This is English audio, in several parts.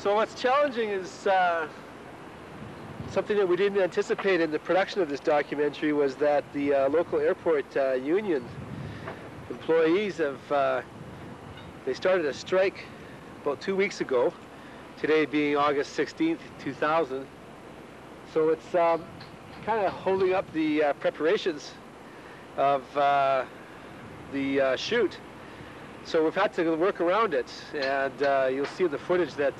So what's challenging is something that we didn't anticipate in the production of this documentary was that the local airport union employees have they started a strike about 2 weeks ago, today being August 16th, 2000. So it's kind of holding up the preparations of the shoot. So we've had to work around it, and you'll see in the footage that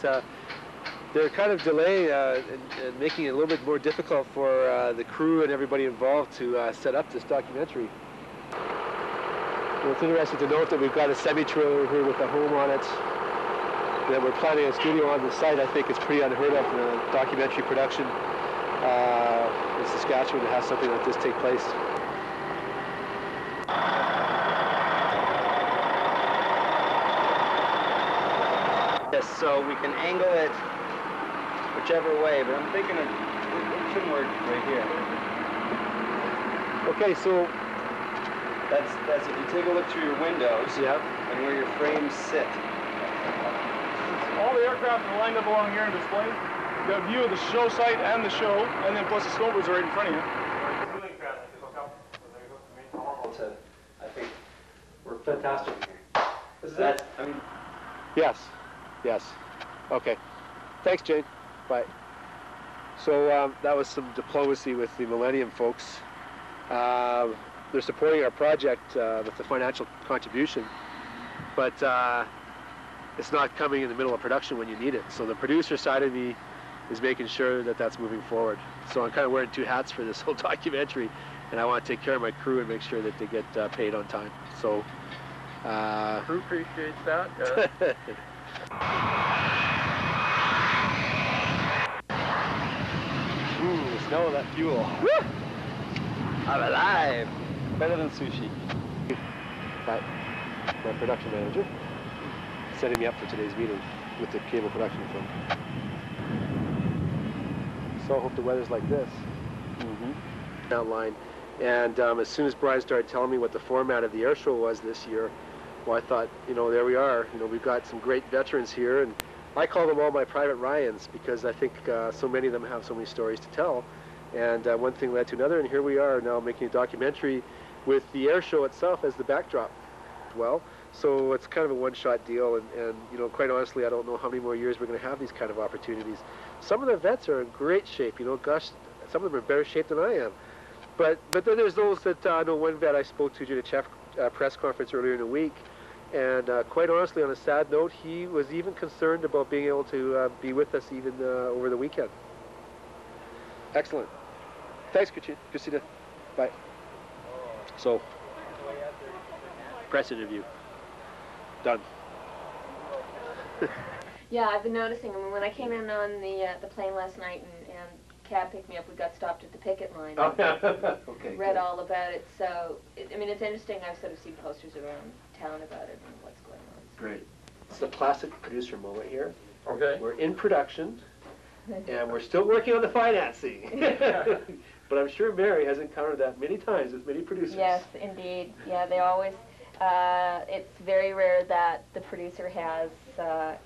they're kind of delaying and making it a little bit more difficult for the crew and everybody involved to set up this documentary. Well, it's interesting to note that we've got a semi-trailer here with a home on it, that we're planning a studio on the site. I think it's pretty unheard of in a documentary production in Saskatchewan to have something like this take place. Yes, so we can angle it whichever way, but I'm thinking it should work right here. Okay, so that's if you take a look through your windows, yeah, and where your frames sit. All the aircraft are lined up along here on display. You got a view of the show site and the show, and then plus the snowbirds are right in front of you. I think we're fantastic here. is that, I mean, yes, yes. Okay. Thanks, Jane. Bye. So that was some diplomacy with the Millennium folks. They're supporting our project with the financial contribution, but it's not coming in the middle of production when you need it. So the producer side of me is making sure that that's moving forward. So I'm kind of wearing two hats for this whole documentary, and I want to take care of my crew and make sure that they get paid on time. So Crew appreciates that. Ooh, smell of that fuel. woo! I'm alive. Better than sushi. My production manager setting me up for today's meeting with the cable production firm. So I hope the weather's like this. Outline. And as soon as Brian started telling me what the format of the air show was this year, well, I thought, you know, there we are. You know, we've got some great veterans here, and I call them all my private Ryans because I think so many of them have so many stories to tell. And one thing led to another, and here we are now making a documentary with the air show itself as the backdrop. Well, so it's kind of a one-shot deal, and you know, quite honestly, I don't know how many more years we're going to have these kind of opportunities. Some of the vets are in great shape, you know, gosh, some of them are in better shape than I am. But then there's those that, I know one vet I spoke to during a press conference earlier in the week, and quite honestly, on a sad note, he was even concerned about being able to be with us even over the weekend. Excellent. Thanks, Christina. Bye. So, press interview. Done. Yeah, I've been noticing. I mean, when I came in on the plane last night and cab picked me up, we got stopped at the picket line. Oh, yeah. Okay. Read all about it. So, I mean, it's interesting. I've sort of seen posters around town about it and what's going on. Great. It's the classic producer moment here. Okay. We're in production, and we're still working on the financing. But I'm sure Mary has encountered that many times with many producers. Yes, indeed. Yeah, they always, it's very rare that the producer has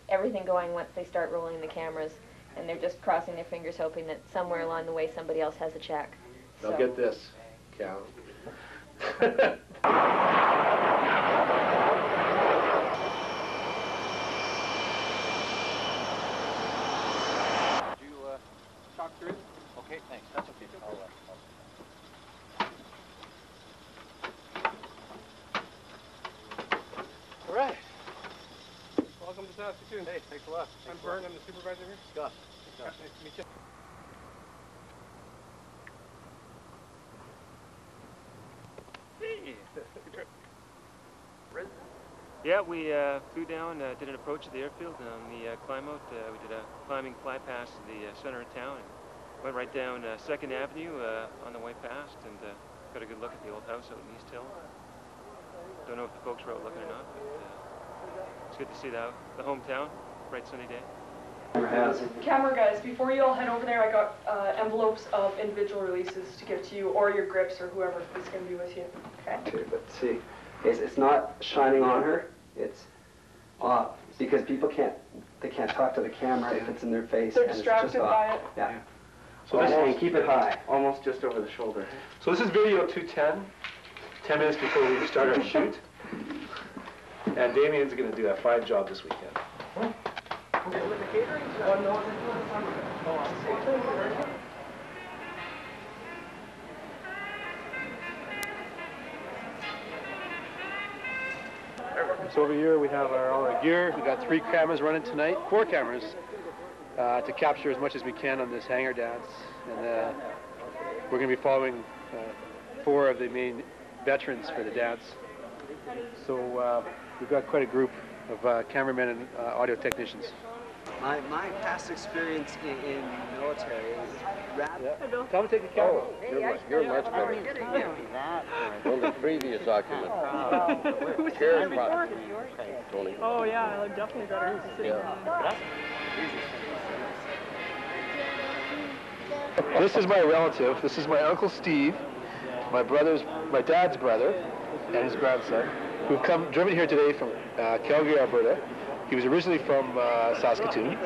everything going once they start rolling the cameras, and they're just crossing their fingers hoping that somewhere along the way somebody else has a check. Now get this, Cal. Talk through? Okay, thanks. That's okay. All right. Welcome to Saskatoon. Hey, thanks a lot. I'm Vern. I'm the supervisor here. Scott. Nice to meet you. Yeah, we flew down, did an approach at the airfield on the climb out. We did a climbing fly past the center of town and went right down 2nd Avenue on the way past and got a good look at the old house out in East Hill. Don't know if the folks were out looking or not, but it's good to see the hometown, bright sunny day. Camera guys, before you all head over there, I got envelopes of individual releases to give to you, or your grips, or whoever is going to be with you. Okay. Let's see. It's not shining on her. It's off because people can't talk to the camera if it's in their face. They're and it's distracted just off. by it. Yeah. So And keep it high, almost just over the shoulder. So this is video 210, 10 minutes before we start our shoot. And Damien's going to do a fine job this weekend. So over here we have all our gear. We got 3 cameras running tonight, 4 cameras, to capture as much as we can on this hangar dance. And we're going to be following 4 of the main veterans for the dance. So we've got quite a group of cameramen and audio technicians. My past experience in the military is rather... Come and take the camera. You're much better. On the previous document. Tony. Oh yeah, I definitely got her sitting This is my relative. This is my Uncle Steve, my dad's brother, and his grandson, who've driven here today from Calgary, Alberta. He was originally from Saskatoon,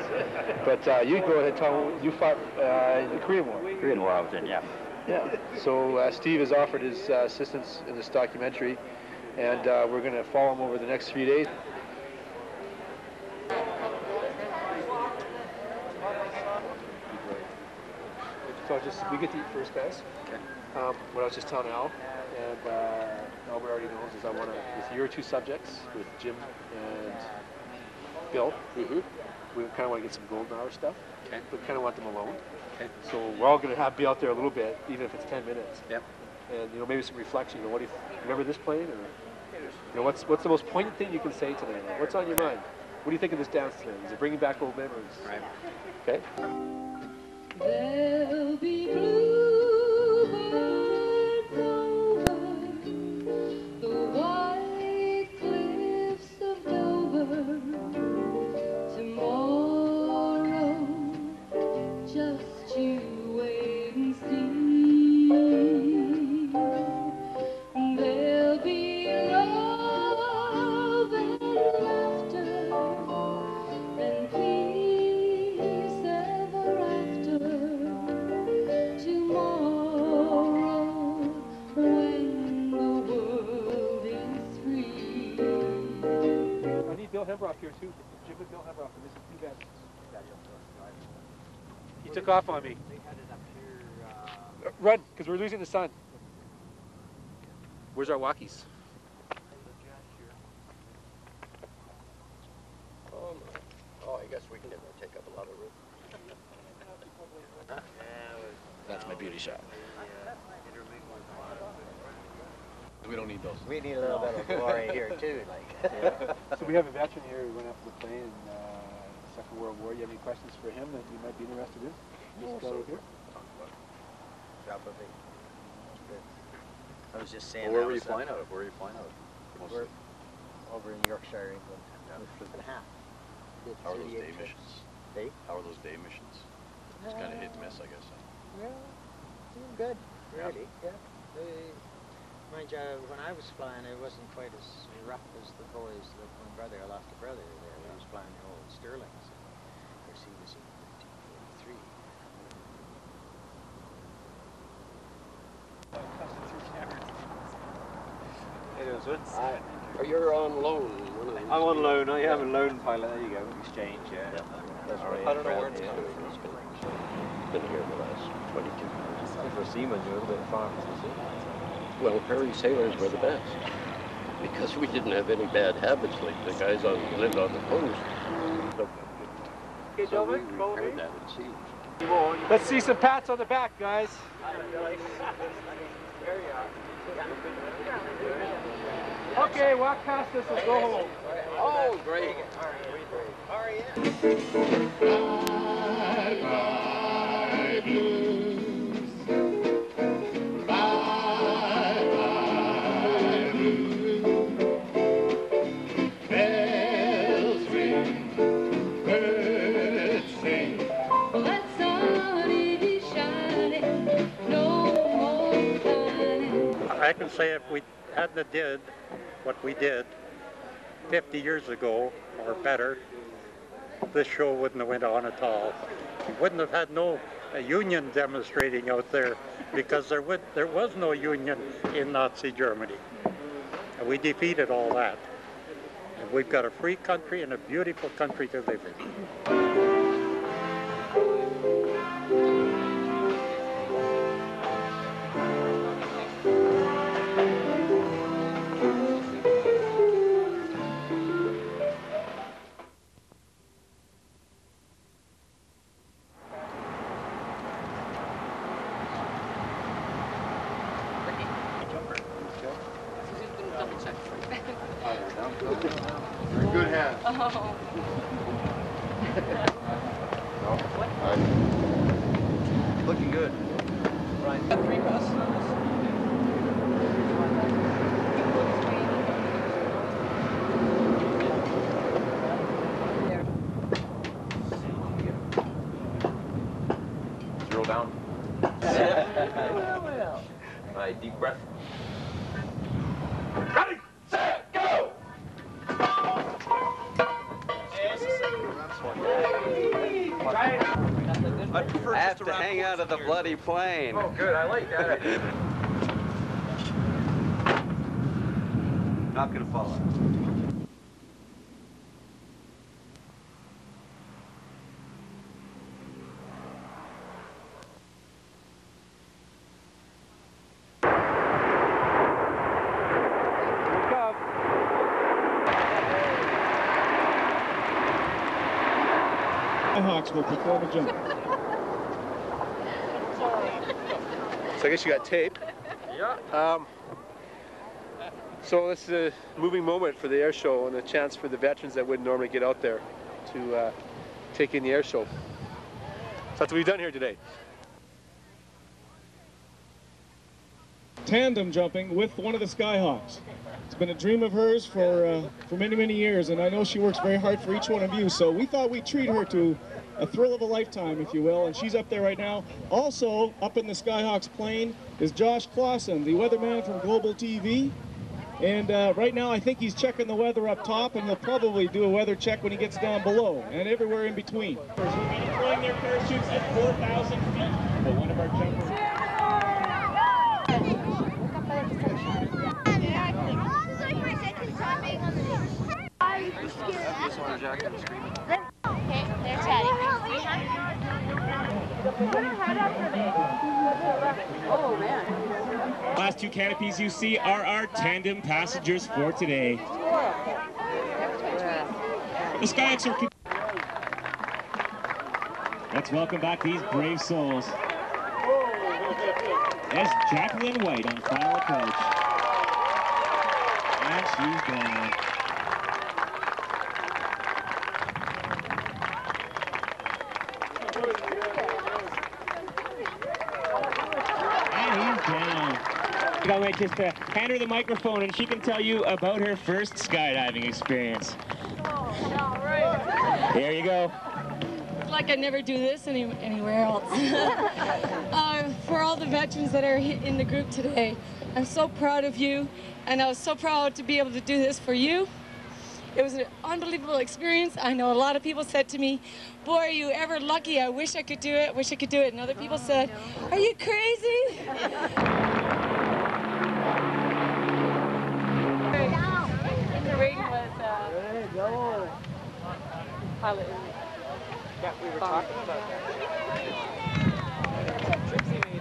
but you go ahead, Tom. You fought in the Korean War. Korean War I was in, yeah. Yeah. So Steve has offered his assistance in this documentary, and we're going to follow him over the next 3 days. So we get to eat first, guys. Okay. What I was just telling Al, and Albert already knows, is I want to, with your 2 subjects, with Jim and Bill, we kind of want to get some golden hour stuff. Okay. We kind of want them alone. Okay. So we're all going to be out there a little bit, even if it's 10 minutes. Yep. And maybe some reflection. What do you remember this plane? Or what's the most poignant thing you can say to them? What's on your mind? What do you think of this dance today? Is it bringing back old memories? Right. Okay. There'll be bluebirds over the white cliffs of Dover. Tomorrow, just you wait and see. There'll be love and laughter and peace ever after. Tomorrow, when the world is free. I need Bill Hembroff here too. Jim and Bill Hembroff, and this is 2 guys. He took off on me. Run, because we're losing the sun. Where's our walkies? Oh, I guess we can take up a lot of room. That's my beauty shot. We don't need those. We need a little bit of glory here too, like. So we have a veteran here who went up to the plane in the Second World War. You have any questions for him that you might be interested in? Just over here. Probably. I was just saying. Well, where were you flying out of? Where were you flying out of? We're over in Yorkshire, England. Flip and a half. How are those day missions? Day? How are those day missions? It's kind of hit and miss, I guess. Well, doing good, really. Yeah. Mind you, when I was flying, it wasn't quite as rough as the boys that my brother, I lost a brother there. He was flying the old Sterlings. Of course, he was in 1943. You're on loan. I'm on loan. I am a loan pilot. There you go. Exchange, yeah. That's right. I don't know where it's going. Been here the last 22 years. For a seaman, you're a little bit far from the sea. Well, Perry sailors were the best because we didn't have any bad habits like the guys lived on the coast. So we repaired that at sea. Let's see some pats on the back, guys. Okay, walk past us and go home. Oh, great. I can say if we hadn't did what we did, 50 years ago or better, this show wouldn't have went on at all. We wouldn't have had no union demonstrating out there because there was no union in Nazi Germany. And we defeated all that. And we've got a free country and a beautiful country to live in. Good hand. Oh. Looking good. Brian, got 3 passes on this. Zero down. All right, deep breath. Ready, set, go! I have to hang out of the bloody plane. Oh, good. I like that. Not gonna follow. Hawks will perform a jump. So I guess you got tape. Yeah. So this is a moving moment for the air show and a chance for the veterans that wouldn't normally get out there to take in the air show. So that's what we've done here today. Tandem jumping with one of the Skyhawks. It's been a dream of hers for many, many years, and I know she works very hard for each one of you, so we thought we'd treat her to a thrill of a lifetime, if you will, and she's up there right now. Also, up in the Skyhawks plane is Josh Clausen, the weatherman from Global TV, and right now I think he's checking the weather up top, and he'll probably do a weather check when he gets down below, and everywhere in between. We'll be deploying their parachutes at 4,000 feet, but one of our jumpers... Okay, they're chatting. Oh, man. Last 2 canopies you see are our tandem passengers for today. The Skyhawks are... Let's welcome back these brave souls. There's Jacqueline White on final approach. And she's gone. I can't wait just to hand her the microphone and she can tell you about her first skydiving experience. There you go. It's like I never do this anywhere else. For all the veterans that are in the group today, I'm so proud of you, and I was so proud to be able to do this for you. It was an unbelievable experience. I know a lot of people said to me, boy, are you ever lucky? I wish I could do it, wish I could do it. And other people said, are you crazy? The rating was pilot. Yeah, we were talking about that.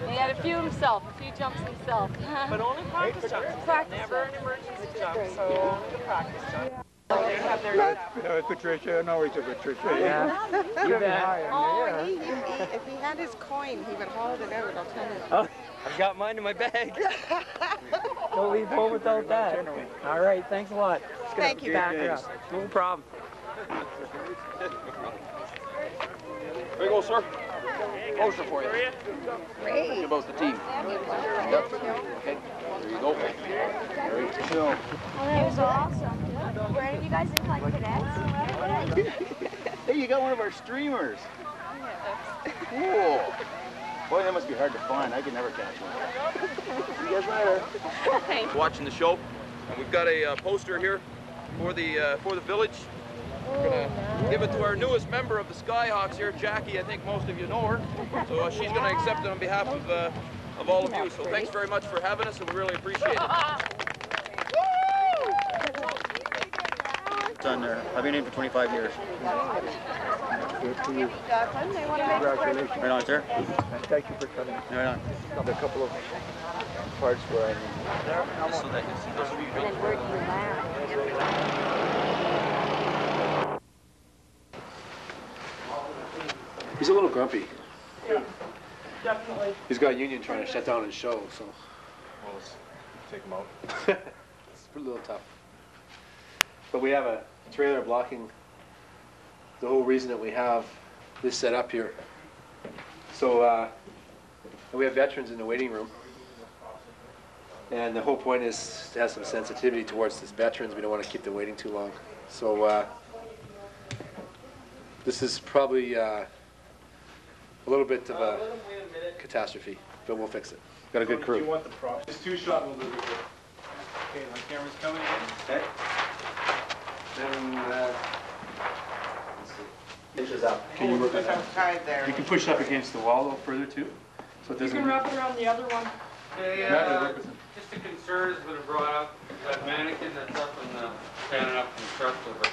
He had a few himself, a few jumps himself. But only practice jumps. Practice Never an emergency jump, so only the practice jump. They have their Patricia, no, he's a Patricia. Yeah. You bet. Oh, if he had his coin, he would hold it out, I'll tell you. Oh, I've got mine in my bag. Don't leave home without that. All right, thanks a lot. Thank you. Back up. No problem. There you go, sir. Poster for you. Great. About the team. Yep. Okay. There you go. There you go. It was awesome. Were any of you guys in like cadets? Hey, you got one of our streamers. Cool. Boy, that must be hard to find. I could never catch one. See you guys later. Watching the show, and we've got a poster here for the village. We're gonna give it to our newest member of the Skyhawks here, Jackie. I think most of you know her. So she's gonna accept it on behalf of all of you. So thanks very much for having us, and we really appreciate it. Done there. I've been in for 25 years. Congratulations. Right on, sir. And thank you for coming. Right on. A couple of parts where I need. Just so that you see those. He's a little grumpy. Yeah, definitely. He's got a union trying to shut down his show, so. Well, let's take him out. It's a little tough. But we have a trailer blocking the whole reason that we have this set up here. So we have veterans in the waiting room. And the whole point is to have some sensitivity towards these veterans. We don't want to keep them waiting too long. So this is probably a little bit of a catastrophe, but we'll fix it. Got a good crew. Do you want the prop? Just two shot, we'll do it. Okay, my camera's coming in. Okay. Then, let's see. Inches up. Can you work on that? You can push up against the wall a little further too. So it You doesn't. can wrap it around the other one. Just a concern has been brought up, that mannequin that's up and standing up from the truck over.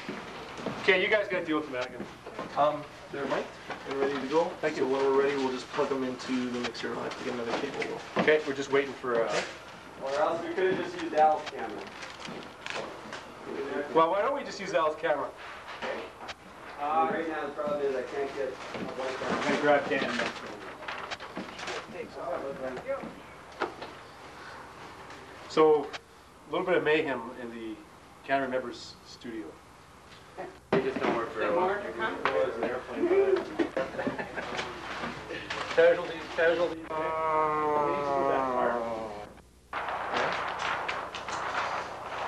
Okay, you guys got to deal with the mannequin. They're mic'd and ready to go. Thank you. So when we're ready, we'll just plug them into the mixer and I'll have to get another cable. Okay, we're just waiting for. Or else we could have just used Al's camera. Well, why don't we just use Al's camera? Right now the problem is I can't get. I'm gonna grab Dan. So, a little bit of mayhem in the camera member's studio. They just don't work very well. Casualties.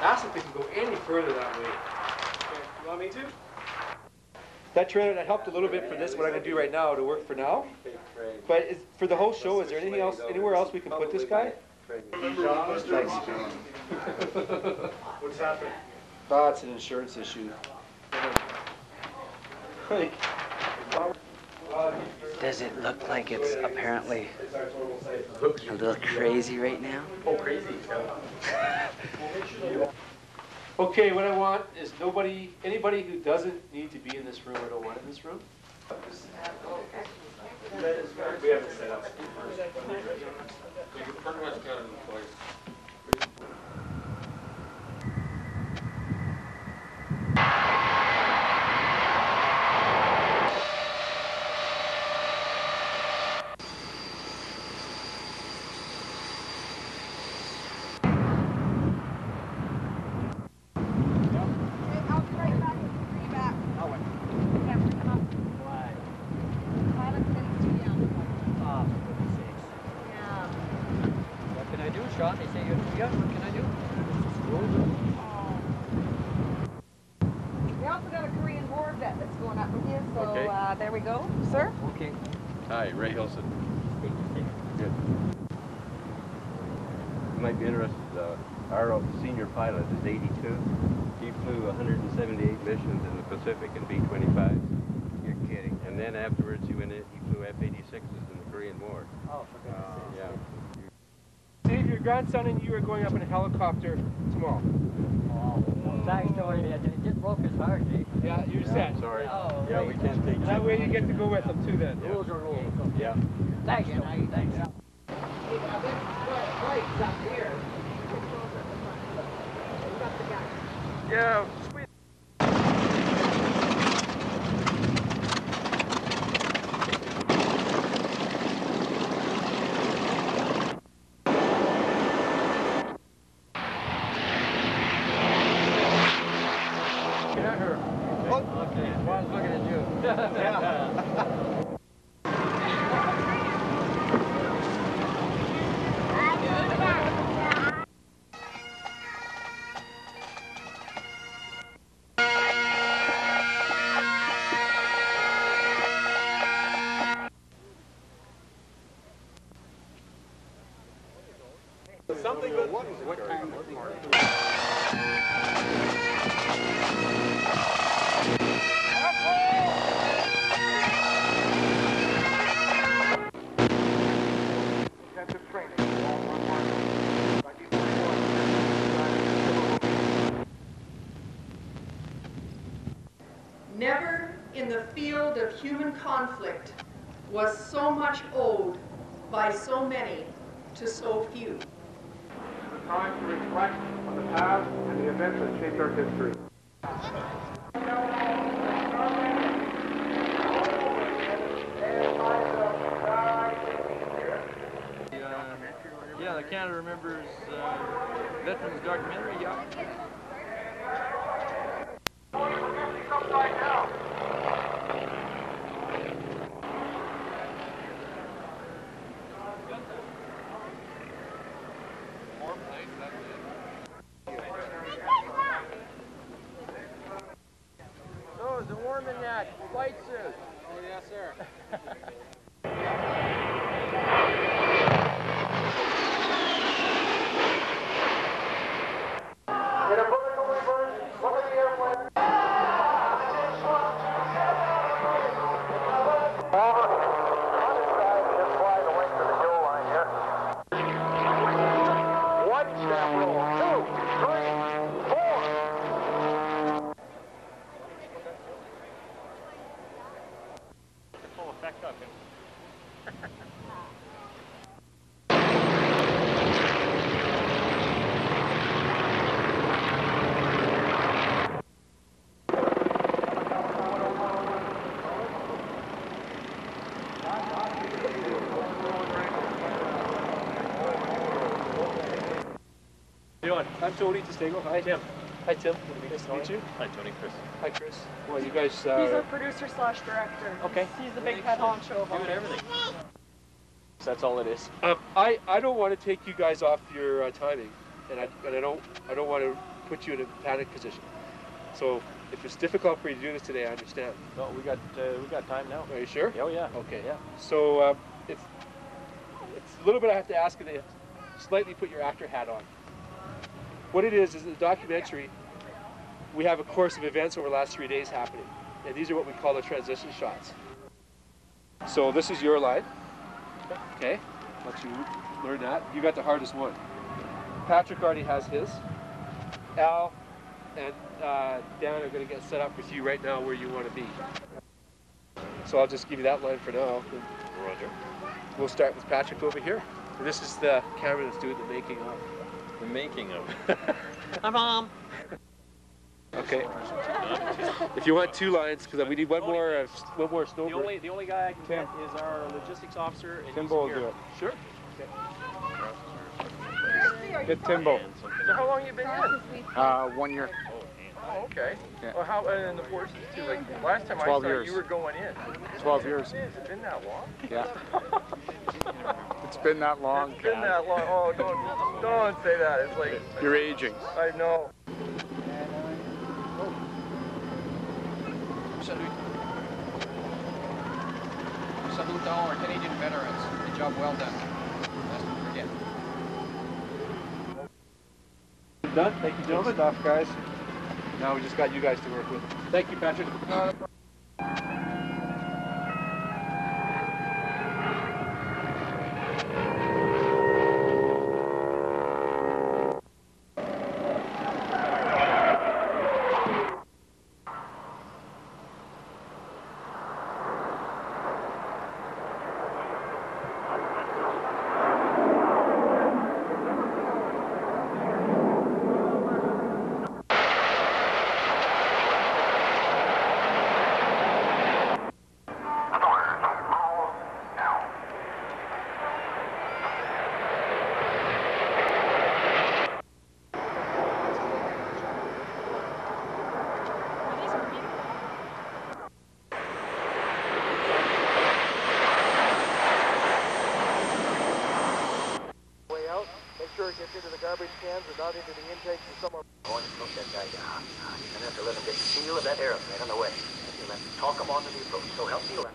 Ask if they can go any further that way. Okay. You want me to? That trailer, that helped a little bit for this, what I'm gonna do right now, to work for now. But for the whole show, is there anything else, anywhere else we can put this guy? Thanks. What's happening? It's an insurance issue. Does it look like it's apparently a little crazy right now? Oh, crazy. Okay, what I want is anybody who doesn't need to be in this room or don't want in this room. We have it set up. You pretty much got it in place. They say you're too young. What can I do? We also got a Korean War vet that's going up with you, so Okay. there we go, sir. Okay. Hi, Ray Hilson. Good. You might be interested. Our senior pilot is 82. He flew 178 missions in the Pacific in B-25s. You're kidding. And then afterwards he flew F-86s in the Korean War. Oh, for goodness sake. Yeah. Dave, your grandson and you are going up in a helicopter tomorrow. Oh, thanks, Tony. It just broke his heart, eh? Yeah, you're set. Sorry. Oh, Yeah, we can't take That way you get to go with them too then. Rules are rules. Yeah. Thanks, Tony. Thanks. Yeah, sweet. One's looking at you. Something good. What time? Never in the field of human conflict was so much owed by so many to so few. It's time to reflect on the past and the events that shaped our history. Yeah, the Canada Remembers Veterans documentary, yeah. So, is it warm in that flight suit? Yes, sir. I'm Tony Towstego. Hi, Tim. Hi, Tim. Nice to meet you. Hi, Tony. Chris. Hi, Chris. Well, you guys... He's our producer / director. Okay. He's the big head honcho. Doing everything. That's all it is. I don't want to take you guys off your timing, and I don't want to put you in a panic position. So if it's difficult for you to do this today, I understand. No, we got time now. Are you sure? Oh yeah. Okay. Yeah. So it's a little bit I have to ask you to slightly put your actor hat on. What it is the documentary, we have a course of events over the last 3 days happening. And these are what we call the transition shots. So this is your line. Okay, let you learn that. You got the hardest one. Patrick already has his. Al and Dan are going to get set up with you right now where you want to be. So I'll just give you that line for now. Roger. We'll start with Patrick over here. And this is the camera that's doing the making of. The making of. Hi, Mom. Okay. If you want 2 lines, because we need one more snowboard. The only guy I can get is our logistics officer. And Timbo will do it. Sure. Okay. Get Timbo. So how long you been in? 1 year. Oh, okay. Yeah. Well, how and the forces too? Like last time I 12 saw years. you were going in. 12 years. Has it been that long? Yeah. It's been that long. It's been that long. Oh, don't say that. It's like You're aging. I know. Salute to all our Canadian veterans. Good job, well done. Lest we forget. Done. Thank you, gentlemen. Good stuff, guys. Now we just got you guys to work with. Thank you, Patrick. Gets into the garbage cans or not into the intakes or somewhere. Go and smoke that guy down. You're gonna have to let him get the seal of that aeroplane on the way. You'll have to talk him onto the approach. So help me God.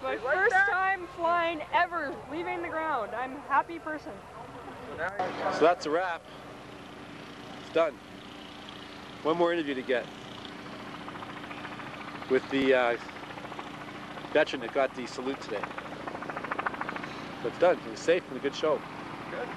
my first time flying ever, leaving the ground. I'm a happy person. So that's a wrap. It's done. One more interview to get with the veteran that got the salute today. But it's done. It was safe and a good show. Good.